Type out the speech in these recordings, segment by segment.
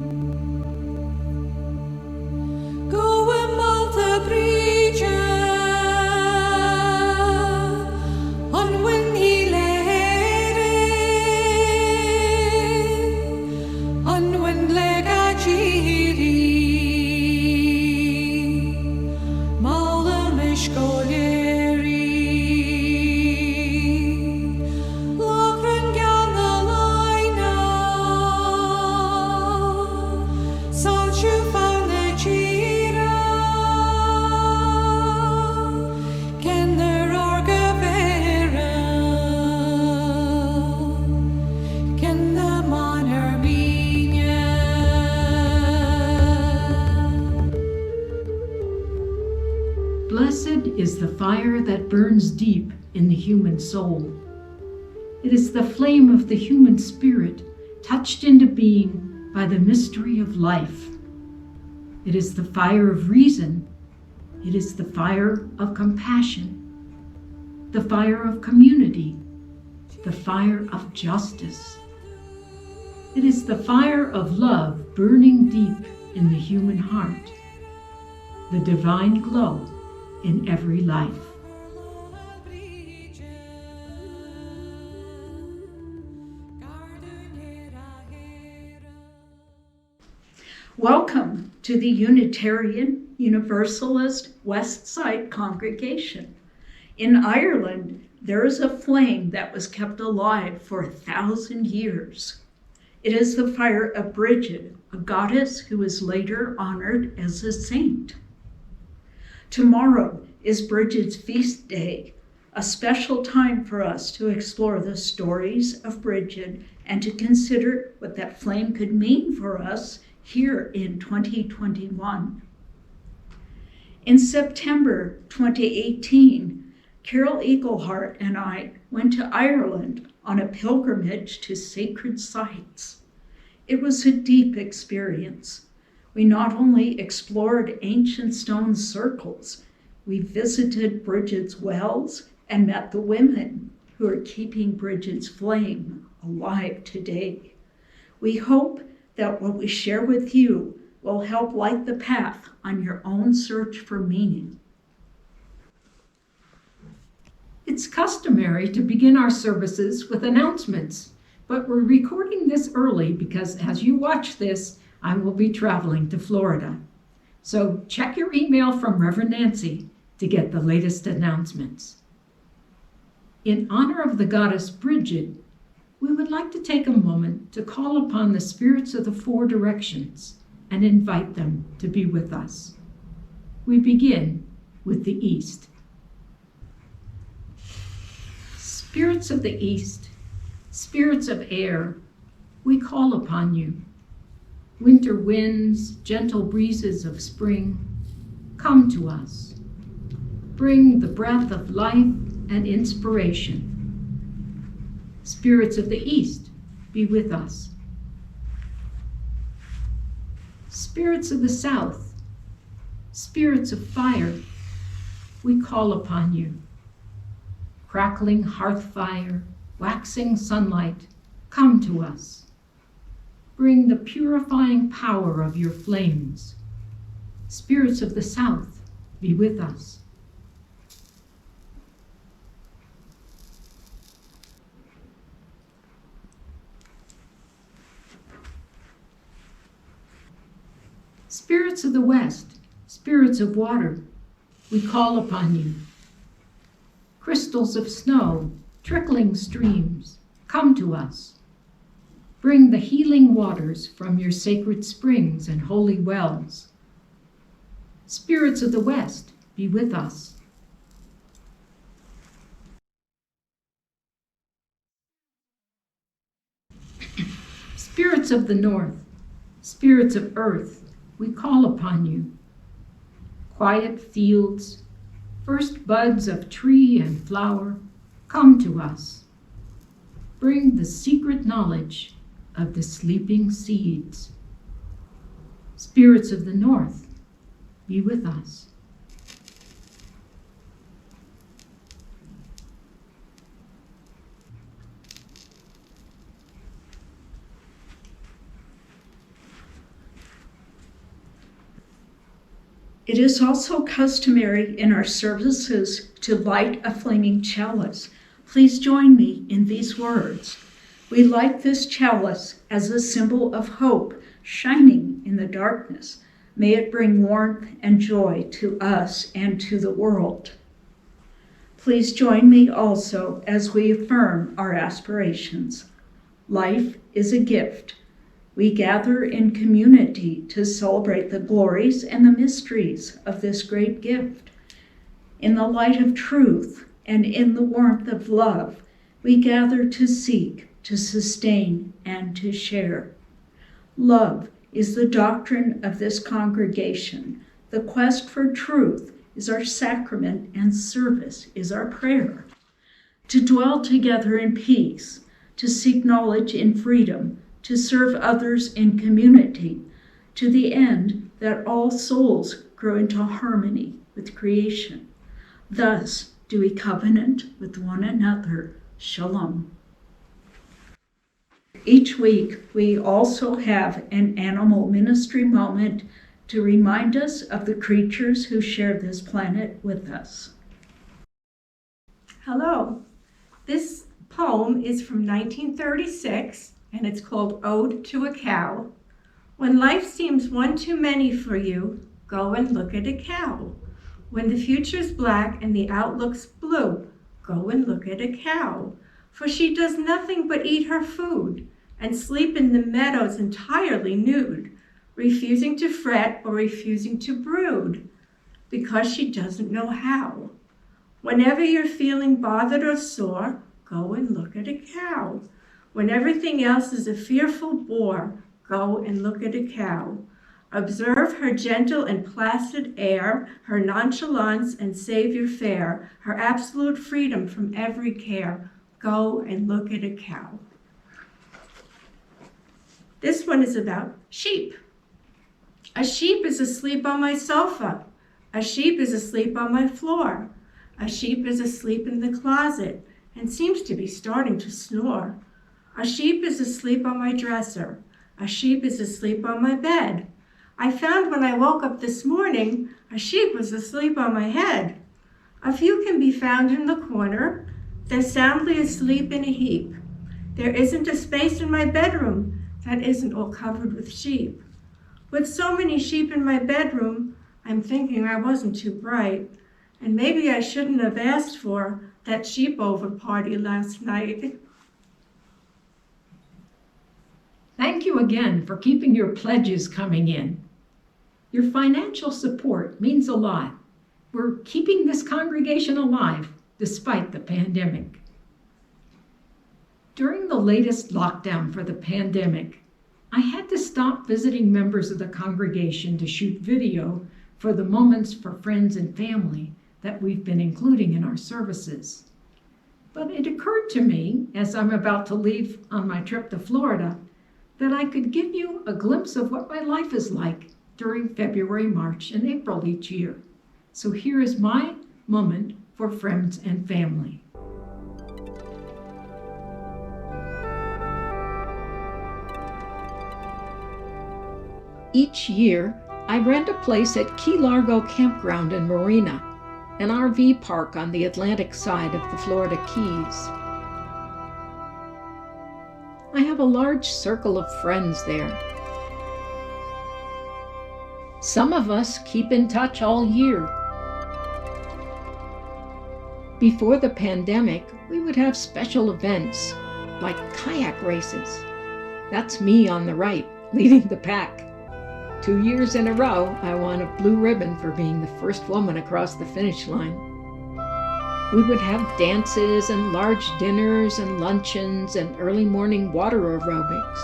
Goeie Malta Bridge, on when he on when lega giri, Malta mishkoleri, Lokren Ganalaina, Sanchu Fanechira, Kenner Orgavera, Kenna Monerbinia. Blessed is the fire that burns deep in the human soul. It is the flame of the human spirit touched into being by the mystery of life. It is the fire of reason. It is the fire of compassion, the fire of community, the fire of justice. It is the fire of love burning deep in the human heart, the divine glow in every life. Welcome to the Unitarian Universalist West Side congregation. In Ireland, there is a flame that was kept alive for 1,000 years. It is the fire of Bridget, a goddess who was later honored as a saint. Tomorrow is Bridget's feast day, a special time for us to explore the stories of Bridget and to consider what that flame could mean for us here in 2021. In September 2018, Carol Eaglehart and I went to Ireland on a pilgrimage to sacred sites. It was a deep experience. We not only explored ancient stone circles, we visited Bridget's wells and met the women who are keeping Bridget's flame alive today. We hope that what we share with you will help light the path on your own search for meaning. It's customary to begin our services with announcements, but we're recording this early because as you watch this, I will be traveling to Florida. So check your email from Reverend Nancy to get the latest announcements. In honor of the goddess Bridget, we would like to take a moment to call upon the spirits of the four directions and invite them to be with us. We begin with the East. Spirits of the East, spirits of air, we call upon you. Winter winds, gentle breezes of spring, come to us. Bring the breath of life and inspiration. Spirits of the East, be with us. Spirits of the South, spirits of fire, we call upon you. Crackling hearth fire, waxing sunlight, come to us. Bring the purifying power of your flames. Spirits of the South, be with us. Spirits of the West, spirits of water, we call upon you. Crystals of snow, trickling streams, come to us. Bring the healing waters from your sacred springs and holy wells. Spirits of the West, be with us. Spirits of the North, spirits of earth, we call upon you. Quiet fields, first buds of tree and flower, come to us. Bring the secret knowledge of the sleeping seeds. Spirits of the North, be with us. It is also customary in our services to light a flaming chalice. Please join me in these words. We light this chalice as a symbol of hope shining in the darkness. May it bring warmth and joy to us and to the world. Please join me also as we affirm our aspirations. Life is a gift. We gather in community to celebrate the glories and the mysteries of this great gift. In the light of truth and in the warmth of love, we gather to seek, to sustain, and to share. Love is the doctrine of this congregation. The quest for truth is our sacrament, and service is our prayer. To dwell together in peace, to seek knowledge in freedom, to serve others in community, to the end that all souls grow into harmony with creation. Thus do we covenant with one another. Shalom. Each week, we also have an animal ministry moment to remind us of the creatures who share this planet with us. Hello. This poem is from 1936, and it's called Ode to a Cow. When life seems one too many for you, go and look at a cow. When the future's black and the outlook's blue, go and look at a cow. For she does nothing but eat her food and sleep in the meadows entirely nude, refusing to fret or refusing to brood, because she doesn't know how. Whenever you're feeling bothered or sore, go and look at a cow. When everything else is a fearful bore, go and look at a cow. Observe her gentle and placid air, her nonchalance and savior fare, her absolute freedom from every care. Go and look at a cow. This one is about sheep. A sheep is asleep on my sofa. A sheep is asleep on my floor. A sheep is asleep in the closet and seems to be starting to snore. A sheep is asleep on my dresser. A sheep is asleep on my bed. I found when I woke up this morning, a sheep was asleep on my head. A few can be found in the corner. They're soundly asleep in a heap. There isn't a space in my bedroom that isn't all covered with sheep. With so many sheep in my bedroom, I'm thinking I wasn't too bright, and maybe I shouldn't have asked for that sheep over party last night. Thank you again for keeping your pledges coming in. Your financial support means a lot. We're keeping this congregation alive despite the pandemic. During the latest lockdown for the pandemic, I had to stop visiting members of the congregation to shoot video for the Moments for Friends and Family that we've been including in our services. But it occurred to me, as I'm about to leave on my trip to Florida, that I could give you a glimpse of what my life is like during February, March, and April each year. So here is my moment for friends and family. Each year, I rent a place at Key Largo Campground in Marina, an RV park on the Atlantic side of the Florida Keys. I have a large circle of friends there. Some of us keep in touch all year. Before the pandemic, we would have special events like kayak races. That's me on the right, leading the pack. 2 years in a row, I won a blue ribbon for being the first woman across the finish line. We would have dances and large dinners and luncheons and early morning water aerobics.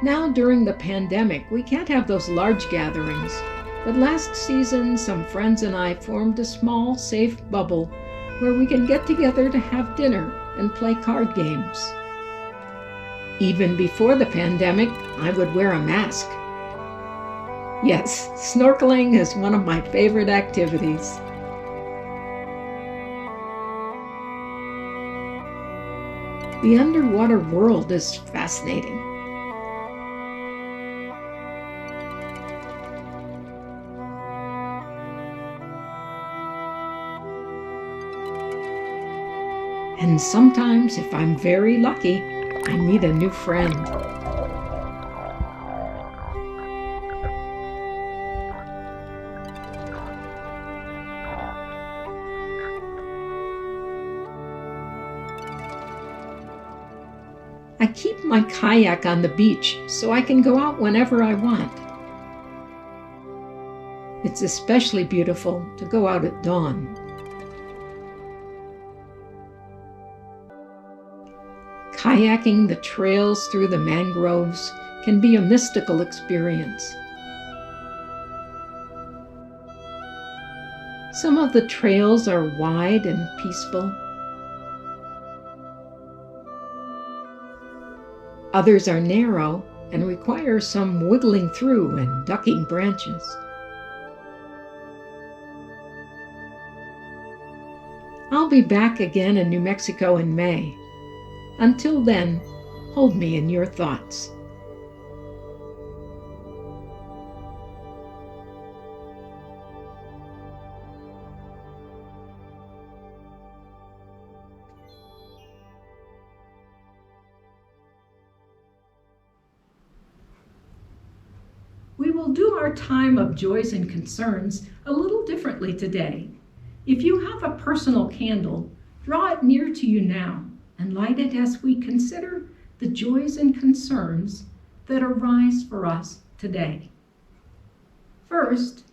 Now, during the pandemic, we can't have those large gatherings, but last season, some friends and I formed a small, safe bubble where we can get together to have dinner and play card games. Even before the pandemic, I would wear a mask. Yes, snorkeling is one of my favorite activities. The underwater world is fascinating. And sometimes, if I'm very lucky, I meet a new friend. I keep my kayak on the beach so I can go out whenever I want. It's especially beautiful to go out at dawn. Kayaking the trails through the mangroves can be a mystical experience. Some of the trails are wide and peaceful. Others are narrow and require some wiggling through and ducking branches. I'll be back again in New Mexico in May. Until then, hold me in your thoughts. We will do our time of joys and concerns a little differently today. If you have a personal candle, draw it near to you now and light it as we consider the joys and concerns that arise for us today. First,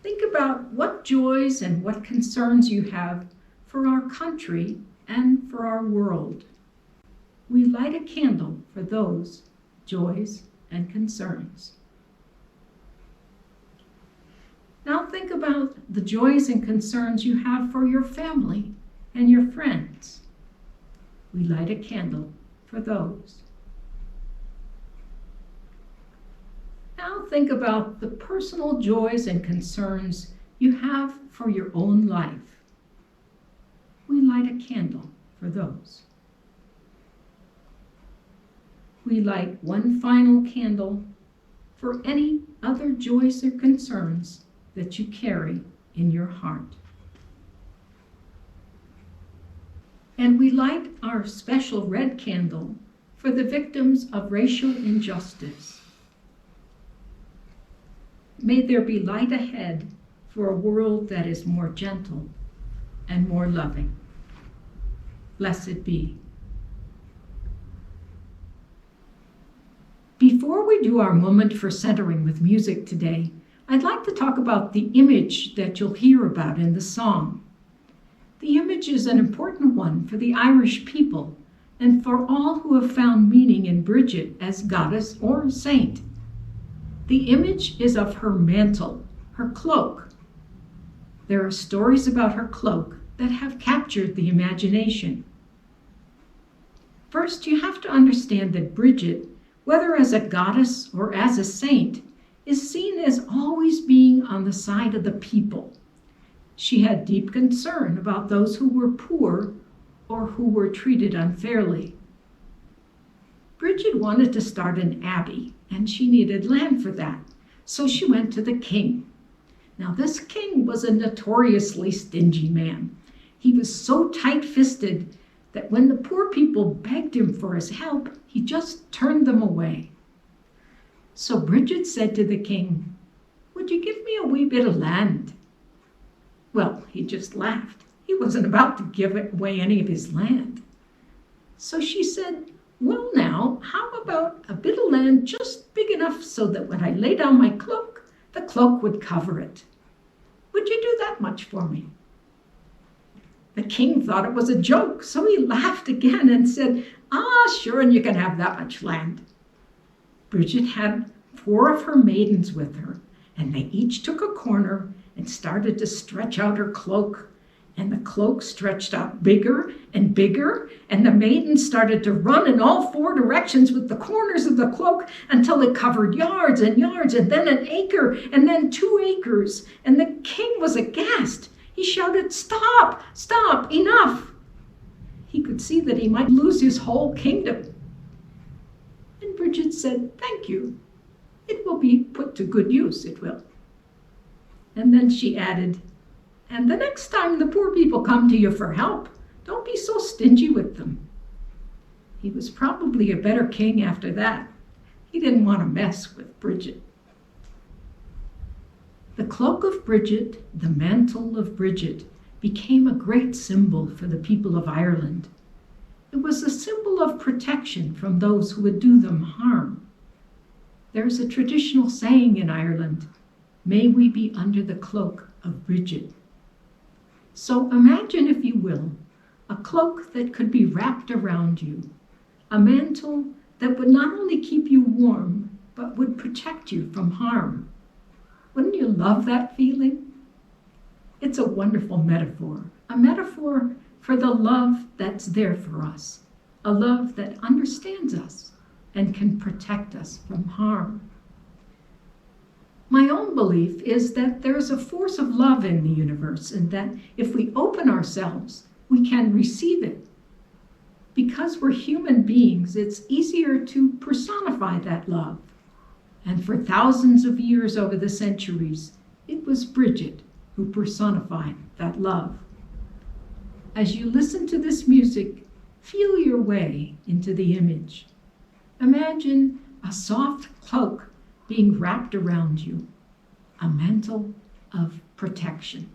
think about what joys and what concerns you have for our country and for our world. We light a candle for those joys and concerns. Now think about the joys and concerns you have for your family and your friends. We light a candle for those. Now think about the personal joys and concerns you have for your own life. We light a candle for those. We light one final candle for any other joys or concerns that you carry in your heart. And we light our special red candle for the victims of racial injustice. May there be light ahead for a world that is more gentle and more loving. Blessed be. Before we do our moment for centering with music today, I'd like to talk about the image that you'll hear about in the song. The image is an important one for the Irish people and for all who have found meaning in Bridget as goddess or saint. The image is of her mantle, her cloak. There are stories about her cloak that have captured the imagination. First, you have to understand that Bridget, whether as a goddess or as a saint, is seen as always being on the side of the people. She had deep concern about those who were poor or who were treated unfairly. Bridget wanted to start an abbey, and she needed land for that, so she went to the king. Now, this king was a notoriously stingy man. He was so tight-fisted that when the poor people begged him for his help, he just turned them away. So Bridget said to the king, "Would you give me a wee bit of land?" Well, he just laughed. He wasn't about to give away any of his land. So she said, "Well now, how about a bit of land just big enough so that when I lay down my cloak, the cloak would cover it? Would you do that much for me?" The king thought it was a joke, so he laughed again and said, Sure, and you can have that much land." Bridget had 4 of her maidens with her, and they each took a corner and started to stretch out her cloak. And the cloak stretched out bigger and bigger, and the maidens started to run in all 4 directions with the corners of the cloak until it covered yards and yards, and then an acre, and then 2 acres. And the king was aghast. He shouted, "Stop! Stop! Enough!" He could see that he might lose his whole kingdom. And Bridget said, "Thank you. It will be put to good use, it will." And then she added, "And the next time the poor people come to you for help, Don't be so stingy with them. He was probably a better king after that. He didn't want to mess with Bridget. The cloak of Bridget, the mantle of Bridget, became a great symbol for the people of Ireland. It was a symbol of protection from those who would do them harm. There's a traditional saying in Ireland, "May we be under the cloak of Bridget." So imagine, if you will, a cloak that could be wrapped around you, a mantle that would not only keep you warm, but would protect you from harm. Wouldn't you love that feeling? It's a wonderful metaphor, a metaphor for the love that's there for us, a love that understands us and can protect us from harm. My own belief is that there's a force of love in the universe, and that if we open ourselves, we can receive it. Because we're human beings, it's easier to personify that love. And for thousands of years over the centuries, it was Bridget who personified that love. As you listen to this music, feel your way into the image. Imagine a soft cloak being wrapped around you, a mantle of protection.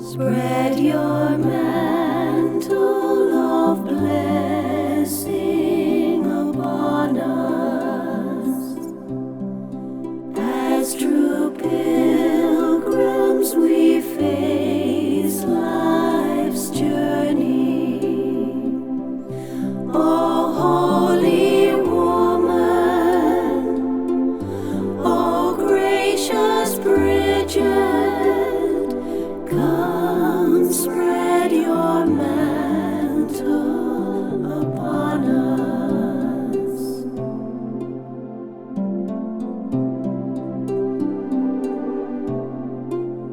Spread your mantle of blessing upon us, as true pilgrims we face life's journey. O holy woman, O gracious Bridget, come spread your mantle upon us.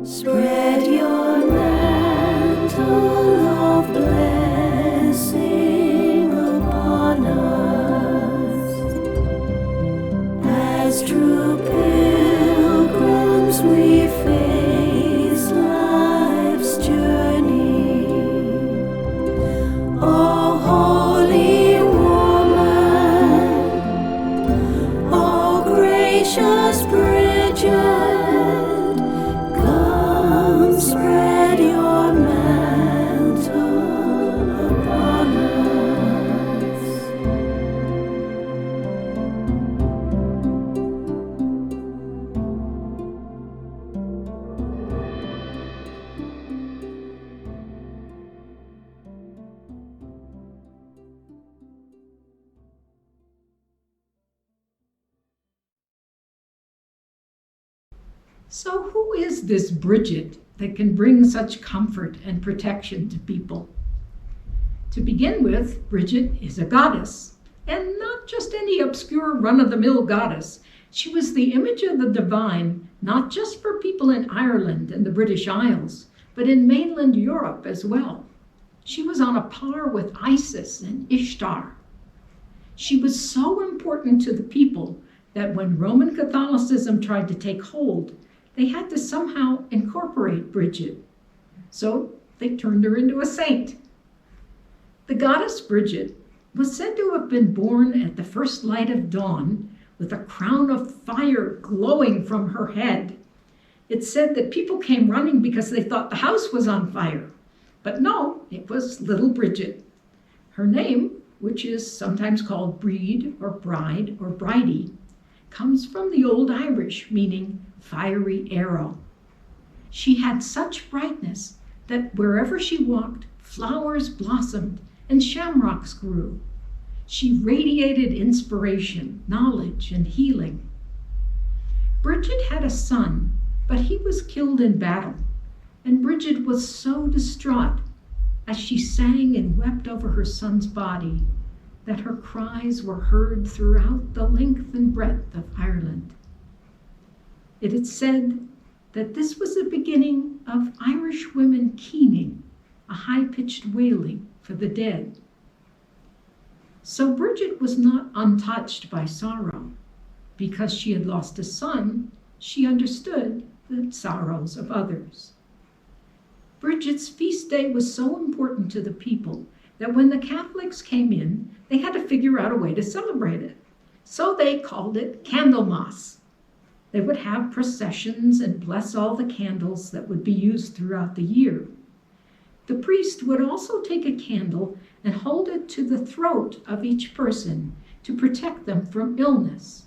Spread your mantle of blessing upon us, as true pilgrims we face life's journey. O holy woman, O gracious Bridget, come spread your mantle upon us. So who is this Bridget that can bring such comfort and protection to people? To begin with, Bridget is a goddess, and not just any obscure run-of-the-mill goddess. She was the image of the divine, not just for people in Ireland and the British Isles, but in mainland Europe as well. She was on a par with Isis and Ishtar. She was so important to the people that when Roman Catholicism tried to take hold, they had to somehow incorporate Bridget. So they turned her into a saint. The goddess Bridget was said to have been born at the first light of dawn with a crown of fire glowing from her head. It's said that people came running because they thought the house was on fire. But no, it was little Bridget. Her name, which is sometimes called Breed or Bride or Bridie, comes from the Old Irish, meaning fiery arrow. She had such brightness that wherever she walked, flowers blossomed and shamrocks grew. She radiated inspiration, knowledge, and healing. Bridget had a son, but he was killed in battle, and Bridget was so distraught as she sang and wept over her son's body that her cries were heard throughout the length and breadth of Ireland. It is said that this was the beginning of Irish women keening, a high-pitched wailing for the dead. So Bridget was not untouched by sorrow. Because she had lost a son, she understood the sorrows of others. Bridget's feast day was so important to the people that when the Catholics came in, they had to figure out a way to celebrate it. So they called it Candlemas. They would have processions and bless all the candles that would be used throughout the year. The priest would also take a candle and hold it to the throat of each person to protect them from illness.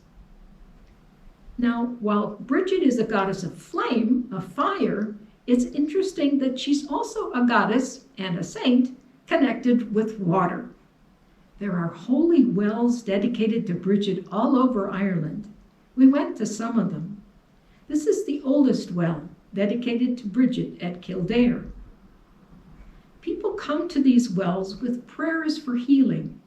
Now, while Bridget is a goddess of flame, of fire, it's interesting that she's also a goddess and a saint connected with water. There are holy wells dedicated to Bridget all over Ireland. We went to some of them. This is the oldest well, dedicated to Bridget at Kildare. People come to these wells with prayers for healing.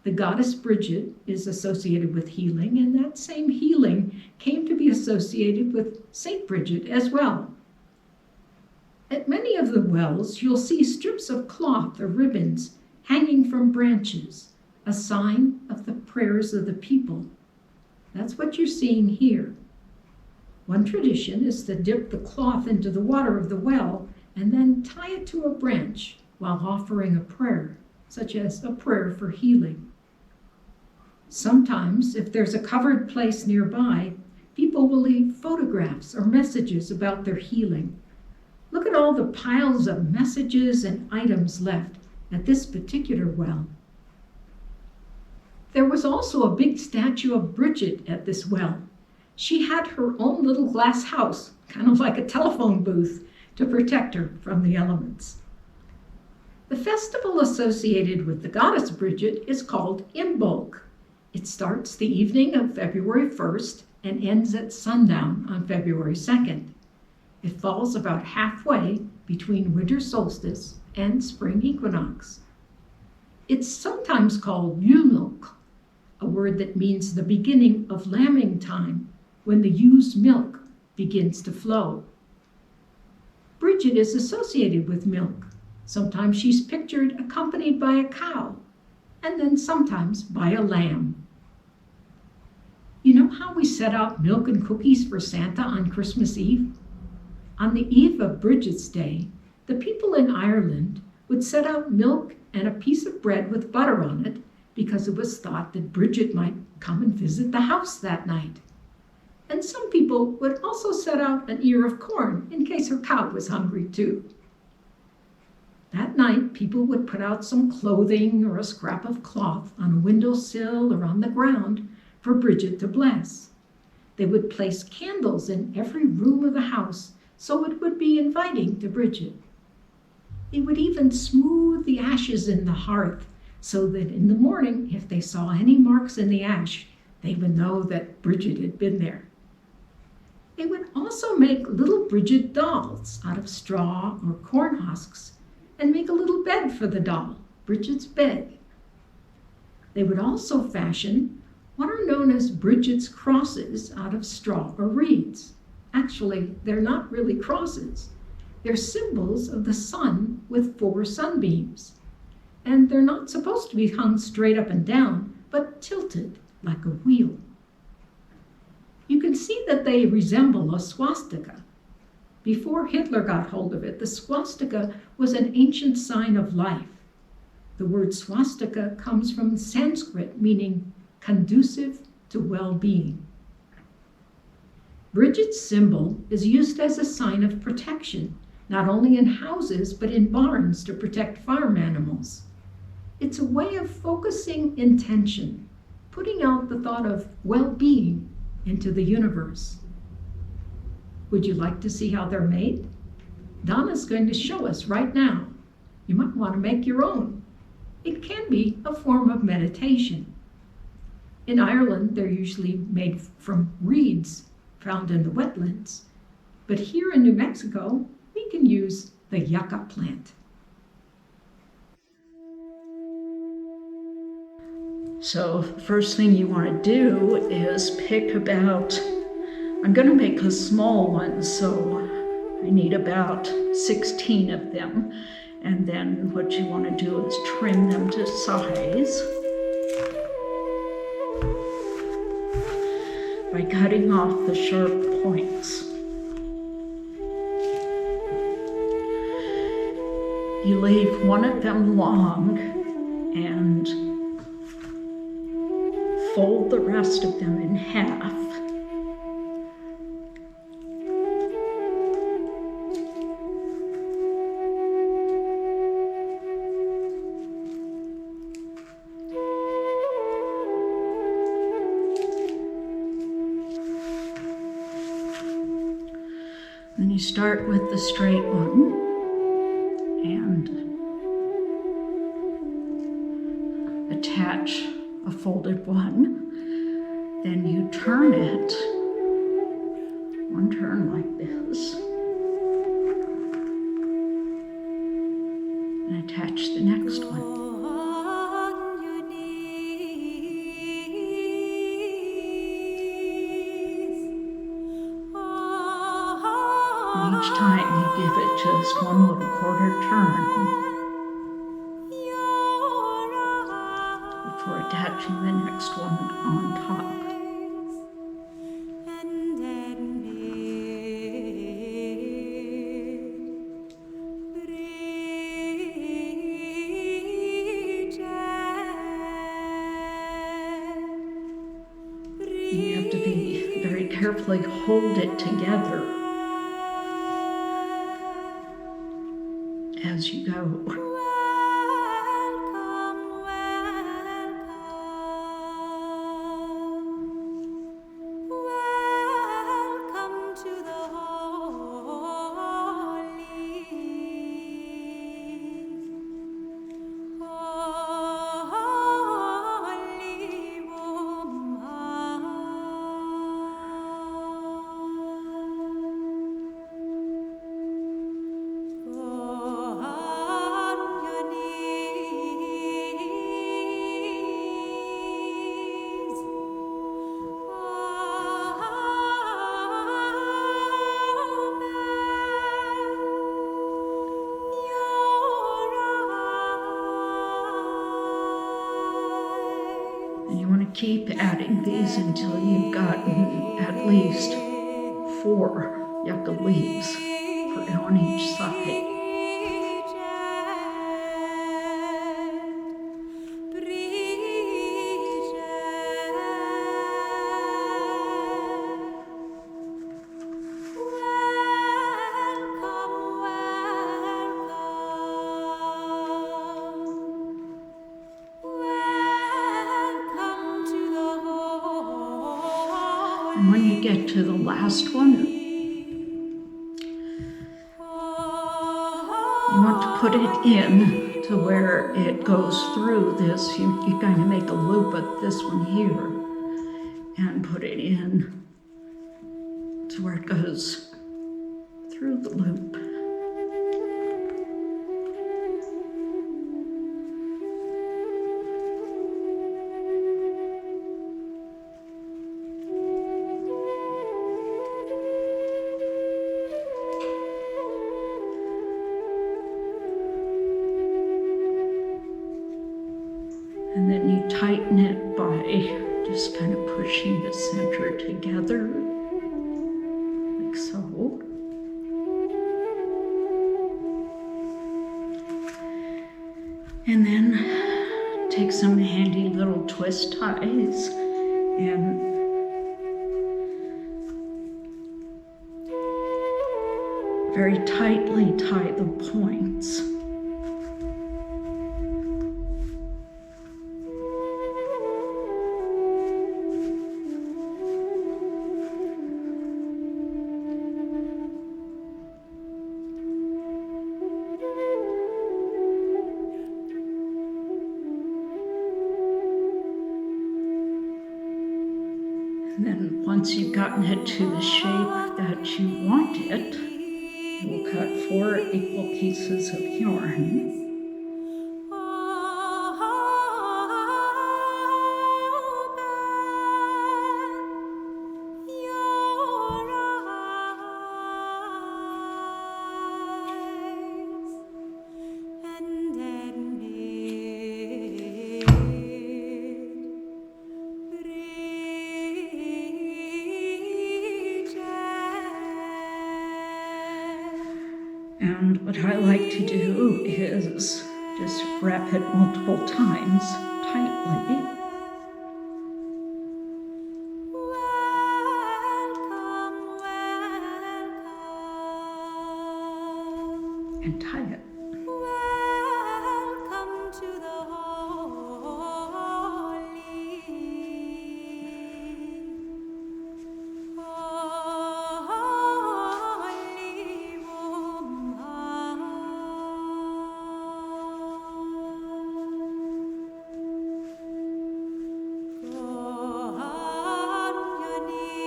The goddess Bridget is associated with healing, and that same healing came to be associated with Saint Bridget as well. At many of the wells, you'll see strips of cloth or ribbons hanging from branches, a sign of the prayers of the people. That's what you're seeing here. One tradition is to dip the cloth into the water of the well and then tie it to a branch while offering a prayer, such as a prayer for healing. Sometimes, if there's a covered place nearby, people will leave photographs or messages about their healing. Look at all the piles of messages and items left at this particular well. There was also a big statue of Bridget at this well. She had her own little glass house, kind of like a telephone booth, to protect her from the elements. The festival associated with the goddess Bridget is called Imbolc. It starts the evening of February 1st and ends at sundown on February 2nd. It falls about halfway between winter solstice and spring equinox. It's sometimes called Yulmulk, a word that means the beginning of lambing time, when the ewe's milk begins to flow. Bridget is associated with milk. Sometimes she's pictured accompanied by a cow, and then sometimes by a lamb. You know how we set out milk and cookies for Santa on Christmas Eve? On the eve of Bridget's Day, the people in Ireland would set out milk and a piece of bread with butter on it because it was thought that Bridget might come and visit the house that night. And some people would also set out an ear of corn in case her cow was hungry too. That night, people would put out some clothing or a scrap of cloth on a windowsill or on the ground for Bridget to bless. They would place candles in every room of the house so it would be inviting to Bridget. They would even smooth the ashes in the hearth so that in the morning, if they saw any marks in the ash, they would know that Bridget had been there. They would also make little Bridget dolls out of straw or corn husks and make a little bed for the doll, Bridget's bed. They would also fashion what are known as Bridget's crosses out of straw or reeds. Actually, they're not really crosses. They're symbols of the sun with 4 sunbeams. And they're not supposed to be hung straight up and down, but tilted like a wheel. You can see that they resemble a swastika. Before Hitler got hold of it, the swastika was an ancient sign of life. The word swastika comes from Sanskrit, meaning conducive to well-being. Bridget's symbol is used as a sign of protection, not only in houses, but in barns to protect farm animals. It's a way of focusing intention, putting out the thought of well-being into the universe. Would you like to see how they're made? Donna's going to show us right now. You might want to make your own. It can be a form of meditation. In Ireland, they're usually made from reeds found in the wetlands. But here in New Mexico, we can use the yucca plant. So first thing you want to do is pick about, I'm going to make a small one, so I need about 16 of them. And then what you want to do is trim them to size by cutting off the sharp points. You leave one of them long and fold the rest of them in half. Then you start with the straight one and attach a folded one. Then you turn it, one turn like this, and attach the next one. On your knees. And each time you give it just one little quarter turn before attaching the next one on top. You have to be very carefully hold it together as you go. Welcome to the And you want to keep adding these until you've gotten at least 4 yucca leaves on each side. And when you get to the last one, you want to put it in to where it goes through this. You kind of make a loop at this one here and put it in to where it goes through the loop. And then you tighten it by just kind of pushing the center together, like so. And then take some handy little twist ties and very tightly tie the points. And once you've gotten it to the shape that you want it, you'll cut 4 equal pieces of yarn. And what I like to do is just wrap it multiple times tightly and tie it. Welcome to the holy woman. Go on your knees.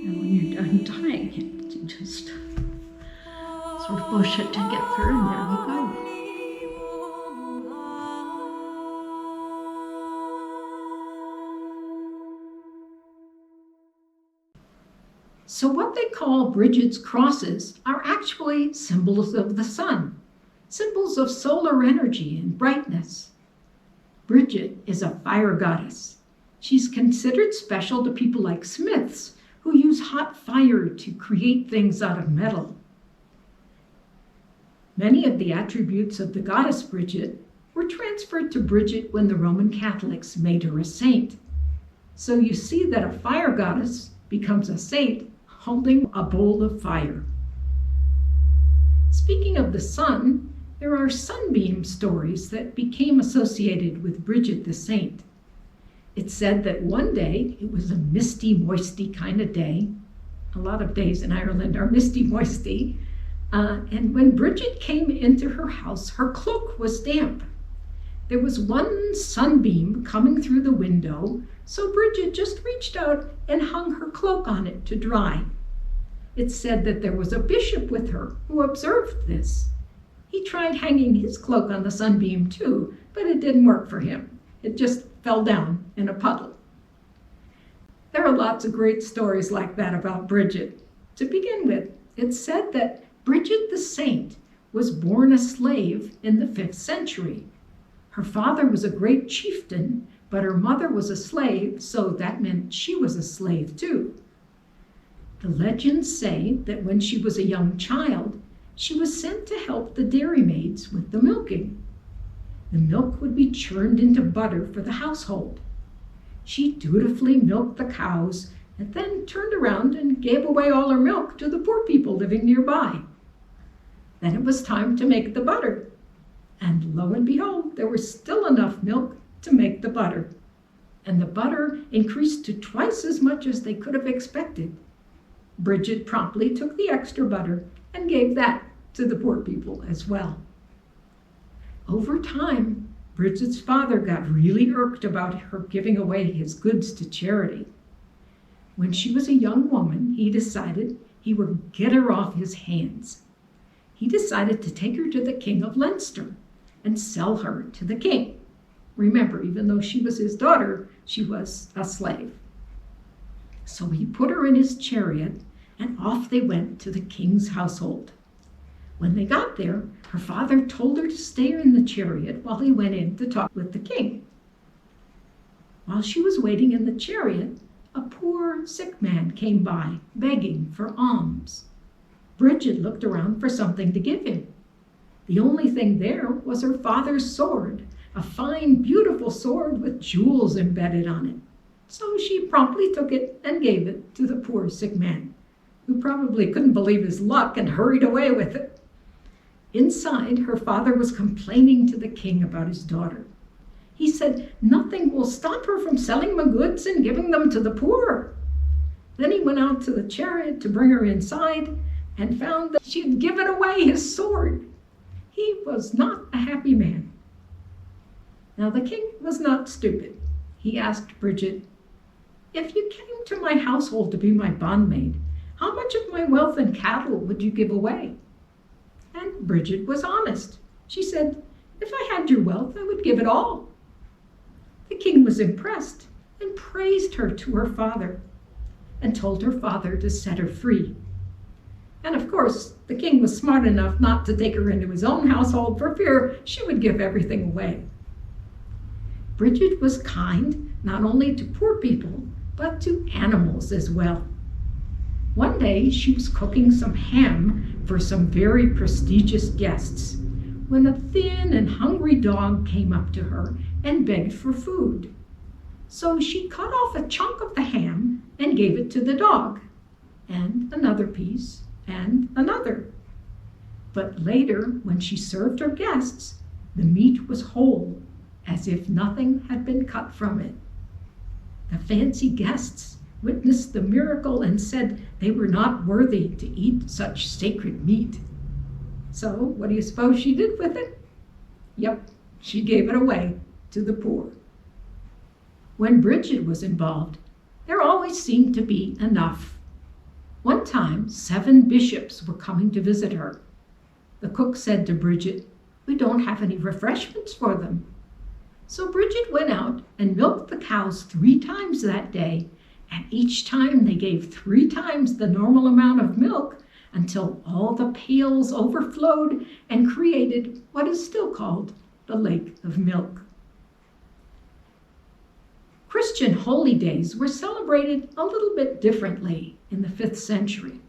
And when you're done tying it, you just sort of push it together, and there you go. So what they call Bridget's crosses are actually symbols of the sun, symbols of solar energy and brightness. Bridget is a fire goddess. She's considered special to people like smiths who use hot fire to create things out of metal. Many of the attributes of the goddess Bridget were transferred to Bridget when the Roman Catholics made her a saint. So you see that a fire goddess becomes a saint holding a bowl of fire. Speaking of the sun, there are sunbeam stories that became associated with Bridget the saint. It's said that one day, it was a misty, moisty kind of day. A lot of days in Ireland are misty, moisty. And when Bridget came into her house, her cloak was damp. There was one sunbeam coming through the window, so Bridget just reached out and hung her cloak on it to dry. It's said that there was a bishop with her who observed this. He tried hanging his cloak on the sunbeam too, but it didn't work for him. It just fell down in a puddle. There are lots of great stories like that about Bridget. To begin with, it's said that Bridget the Saint was born a slave in the 5th century. Her father was a great chieftain, but her mother was a slave, so that meant she was a slave too. The legends say that when she was a young child, she was sent to help the dairymaids with the milking. The milk would be churned into butter for the household. She dutifully milked the cows and then turned around and gave away all her milk to the poor people living nearby. Then it was time to make the butter. And lo and behold, there was still enough milk to make the butter. And the butter increased to twice as much as they could have expected. Bridget promptly took the extra butter and gave that to the poor people as well. Over time, Bridget's father got really irked about her giving away his goods to charity. When she was a young woman, he decided he would get her off his hands. He decided to take her to the King of Leinster and sell her to the king. Remember, even though she was his daughter, she was a slave. So he put her in his chariot, and off they went to the king's household. When they got there, her father told her to stay in the chariot while he went in to talk with the king. While she was waiting in the chariot, a poor sick man came by, begging for alms. Bridget looked around for something to give him. The only thing there was her father's sword, a fine, beautiful sword with jewels embedded on it. So she promptly took it and gave it to the poor sick man. who probably couldn't believe his luck and hurried away with it. Inside, her father was complaining to the king about his daughter. He said nothing will stop her from selling my goods and giving them to the poor. Then he went out to the chariot to bring her inside and found that she had given away his sword. He was not a happy man. Now the king was not stupid. He asked Bridget, "If you came to my household to be my bondmaid, how much of my wealth and cattle would you give away?" And Bridget was honest. She said, "If I had your wealth, I would give it all." The king was impressed and praised her to her father and told her father to set her free. And of course, the king was smart enough not to take her into his own household for fear she would give everything away. Bridget was kind not only to poor people, but to animals as well. One day she was cooking some ham for some very prestigious guests when a thin and hungry dog came up to her and begged for food. So she cut off a chunk of the ham and gave it to the dog, and another piece, and another. But later, when she served her guests, the meat was whole, as if nothing had been cut from it. The fancy guests witnessed the miracle and said they were not worthy to eat such sacred meat. So what do you suppose she did with it? Yep, she gave it away to the poor. When Bridget was involved, there always seemed to be enough. One time, 7 bishops were coming to visit her. The cook said to Bridget, "We don't have any refreshments for them." So Bridget went out and milked the cows 3 times that day, and each time they gave 3 times the normal amount of milk until all the pails overflowed and created what is still called the Lake of Milk. Christian holy days were celebrated a little bit differently in the 5th century.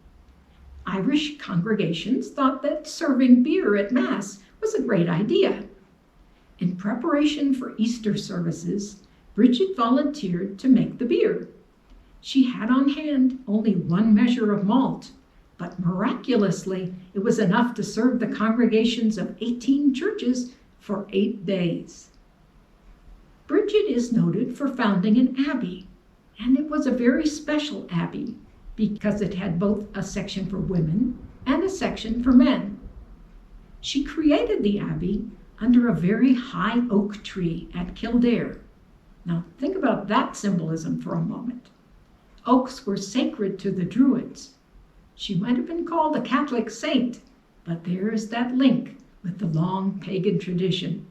Irish congregations thought that serving beer at Mass was a great idea. In preparation for Easter services, Bridget volunteered to make the beer. She had on hand only 1 measure of malt, but miraculously it was enough to serve the congregations of 18 churches for 8 days. Bridget is noted for founding an abbey, and it was a very special abbey because it had both a section for women and a section for men. She created the abbey under a very high oak tree at Kildare. Now think about that symbolism for a moment. Oaks were sacred to the Druids. She might have been called a Catholic saint, but there is that link with the long pagan tradition.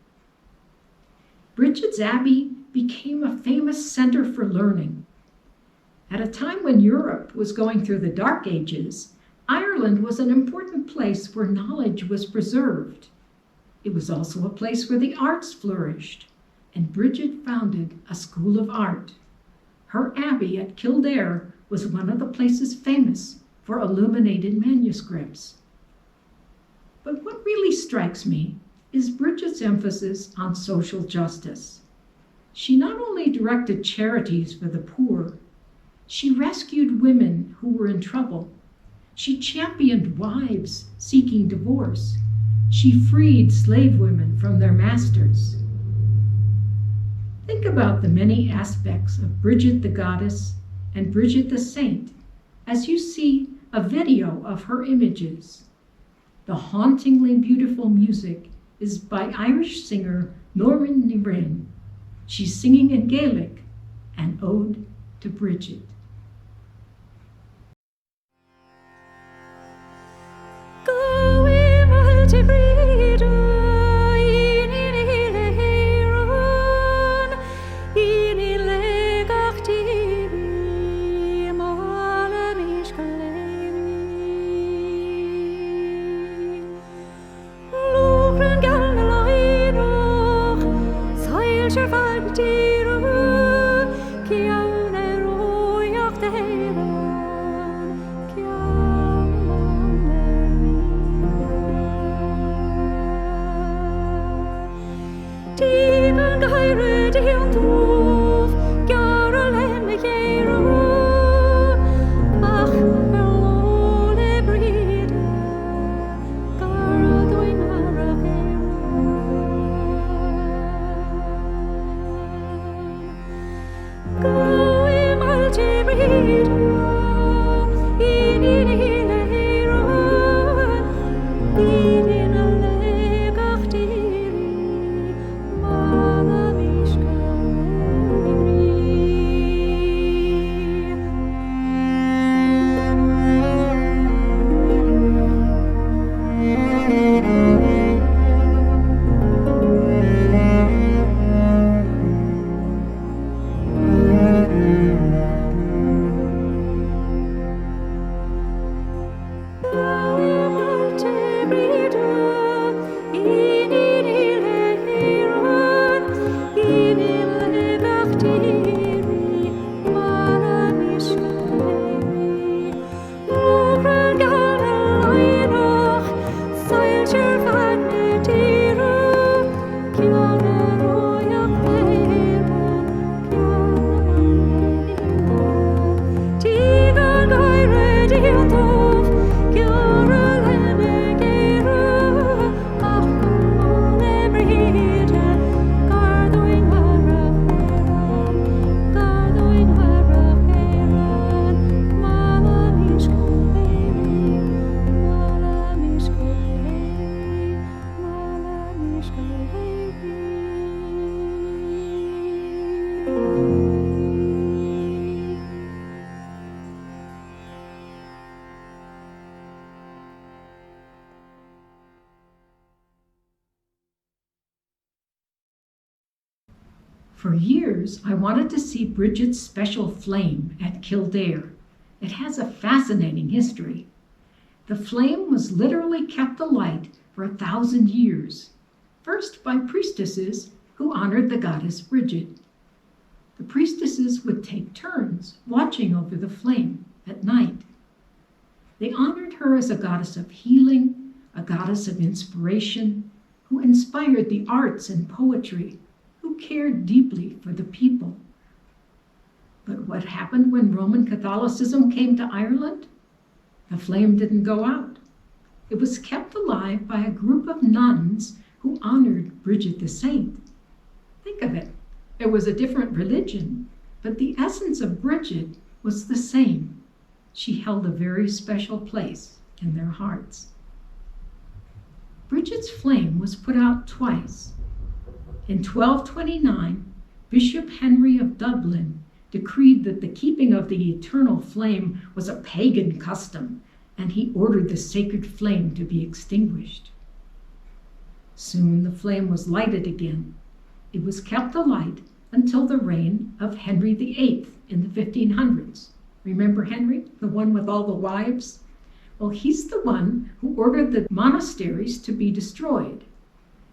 Bridget's Abbey became a famous center for learning. At a time when Europe was going through the Dark Ages, Ireland was an important place where knowledge was preserved. It was also a place where the arts flourished, and Bridget founded a school of art. Her abbey at Kildare was one of the places famous for illuminated manuscripts. But what really strikes me is Bridget's emphasis on social justice. She not only directed charities for the poor, she rescued women who were in trouble. She championed wives seeking divorce. She freed slave women from their masters. Think about the many aspects of Bridget the Goddess and Bridget the Saint as you see a video of her images. The hauntingly beautiful music is by Irish singer Norman Niren. She's singing in Gaelic, an ode to Bridget. Ki For years, I wanted to see Bridget's special flame at Kildare. It has a fascinating history. The flame was literally kept alight for 1,000 years, first by priestesses who honored the goddess Bridget. The priestesses would take turns watching over the flame at night. They honored her as a goddess of healing, a goddess of inspiration, who inspired the arts and poetry, who cared deeply for the people. But what happened when Roman Catholicism came to Ireland? The flame didn't go out. It was kept alive by a group of nuns who honored Bridget the Saint. Think of it. It was a different religion, but the essence of Bridget was the same. She held a very special place in their hearts. Bridget's flame was put out twice. In 1229, Bishop Henry of Dublin decreed that the keeping of the eternal flame was a pagan custom, and he ordered the sacred flame to be extinguished. Soon the flame was lighted again. It was kept alight until the reign of Henry VIII in the 1500s. Remember Henry, the one with all the wives? Well, he's the one who ordered the monasteries to be destroyed.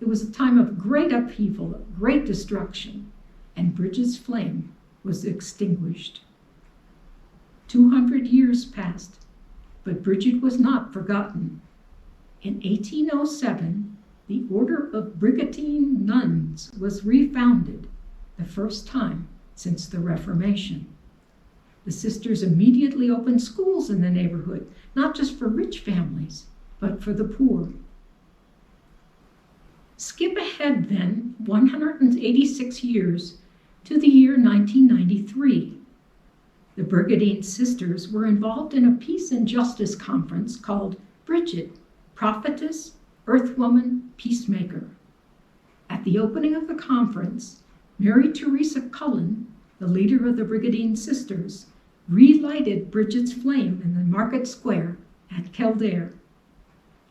It was a time of great upheaval, great destruction, and Bridget's flame was extinguished. 200 years passed, but Bridget was not forgotten. In 1807, the Order of Brigittine Nuns was refounded, the first time since the Reformation. The sisters immediately opened schools in the neighborhood, not just for rich families, but for the poor. Skip ahead then 186 years to the year 1993. The Brigittine sisters were involved in a peace and justice conference called Bridget, Prophetess, Earthwoman, Peacemaker. At the opening of the conference, Mary Teresa Cullen, the leader of the Brigittine sisters, relighted Bridget's flame in the market square at Kildare.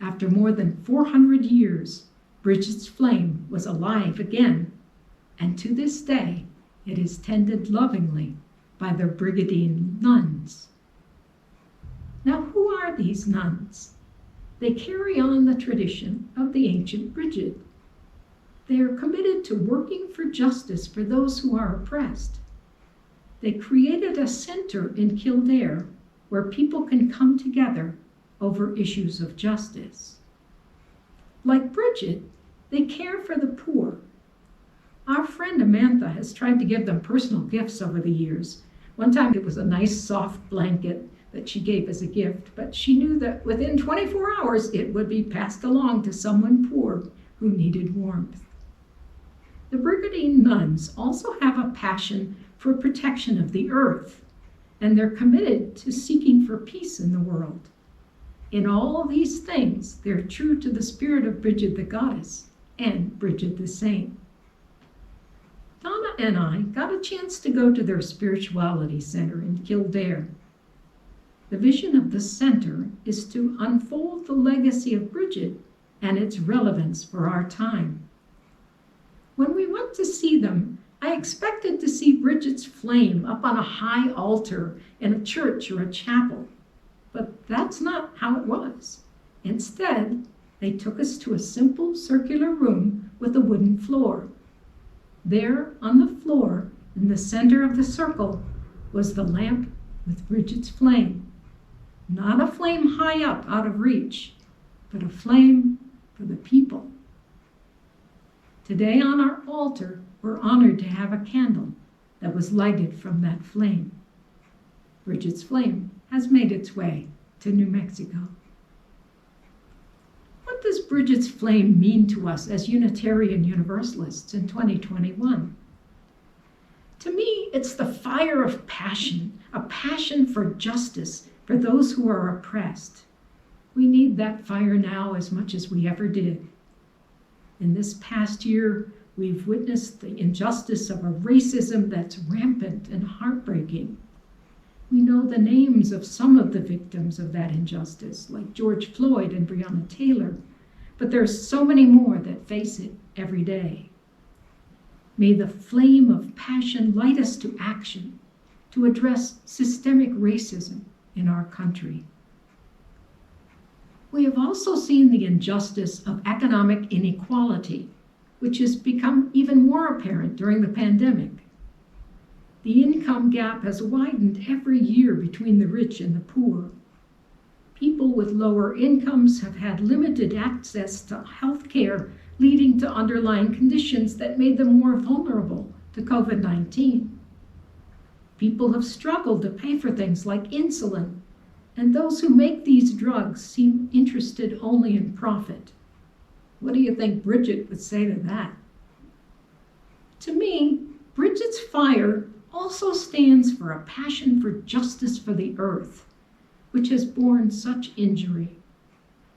After more than 400 years, Bridget's flame was alive again, and to this day it is tended lovingly by the Brigittine nuns. Now, who are these nuns? They carry on the tradition of the ancient Bridget. They are committed to working for justice for those who are oppressed. They created a center in Kildare where people can come together over issues of justice. Like Bridget, they care for the poor. Our friend Amantha has tried to give them personal gifts over the years. One time it was a nice soft blanket that she gave as a gift, but she knew that within 24 hours it would be passed along to someone poor who needed warmth. The Brigittine nuns also have a passion for protection of the earth, and they're committed to seeking for peace in the world. In all these things, they're true to the spirit of Bridget the Goddess and Bridget the Saint. Donna and I got a chance to go to their spirituality center in Kildare. The vision of the center is to unfold the legacy of Bridget and its relevance for our time. When we went to see them, I expected to see Bridget's flame up on a high altar in a church or a chapel. But that's not how it was. Instead, They took us to a simple circular room with a wooden floor. There, on the floor, in the center of the circle, was the lamp with Bridget's flame. Not a flame high up out of reach, but a flame for the people. Today on our altar, we're honored to have a candle that was lighted from that flame. Bridget's flame has made its way to New Mexico. What does Bridget's flame mean to us as Unitarian Universalists in 2021? To me, it's the fire of passion, a passion for justice for those who are oppressed. We need that fire now as much as we ever did. In this past year, we've witnessed the injustice of a racism that's rampant and heartbreaking. We know the names of some of the victims of that injustice, like George Floyd and Breonna Taylor, but there's so many more that face it every day. May the flame of passion light us to action to address systemic racism in our country. We have also seen the injustice of economic inequality, which has become even more apparent during the pandemic. The income gap has widened every year between the rich and the poor. People with lower incomes have had limited access to health care, leading to underlying conditions that made them more vulnerable to COVID-19. People have struggled to pay for things like insulin, and those who make these drugs seem interested only in profit. What do you think Bridget would say to that? To me, Bridget's fire also stands for a passion for justice for the earth, which has borne such injury.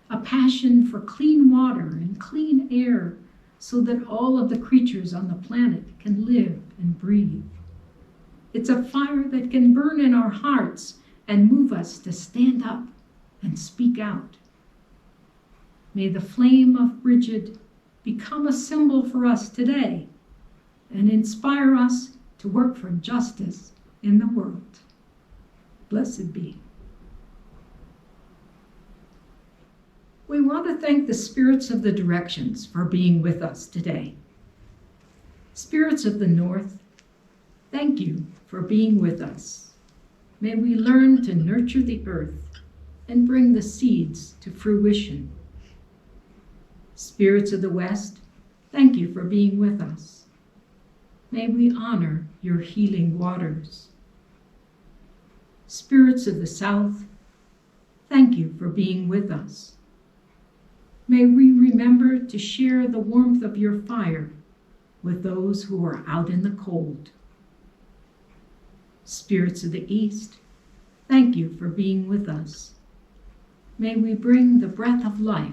A passion for clean water and clean air so that all of the creatures on the planet can live and breathe. It's a fire that can burn in our hearts and move us to stand up and speak out. May the flame of Bridget become a symbol for us today and inspire us to work for justice in the world. Blessed be. We want to thank the spirits of the directions for being with us today. Spirits of the North, thank you for being with us. May we learn to nurture the earth and bring the seeds to fruition. Spirits of the West, thank you for being with us. May we honor your healing waters. Spirits of the South, thank you for being with us. May we remember to share the warmth of your fire with those who are out in the cold. Spirits of the East, thank you for being with us. May we bring the breath of life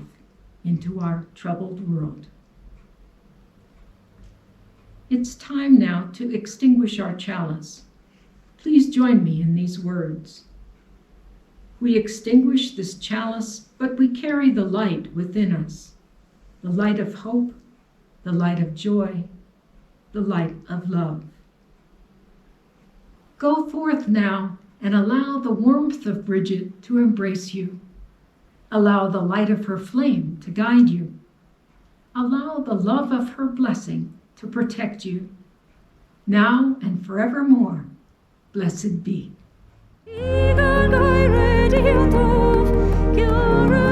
into our troubled world. It's time now to extinguish our chalice. Please join me in these words. We extinguish this chalice, but we carry the light within us, the light of hope, the light of joy, the light of love. Go forth now and allow the warmth of Bridget to embrace you. Allow the light of her flame to guide you. Allow the love of her blessing to protect you. Now and forevermore, blessed be. 이간 가이레 디오토 겨울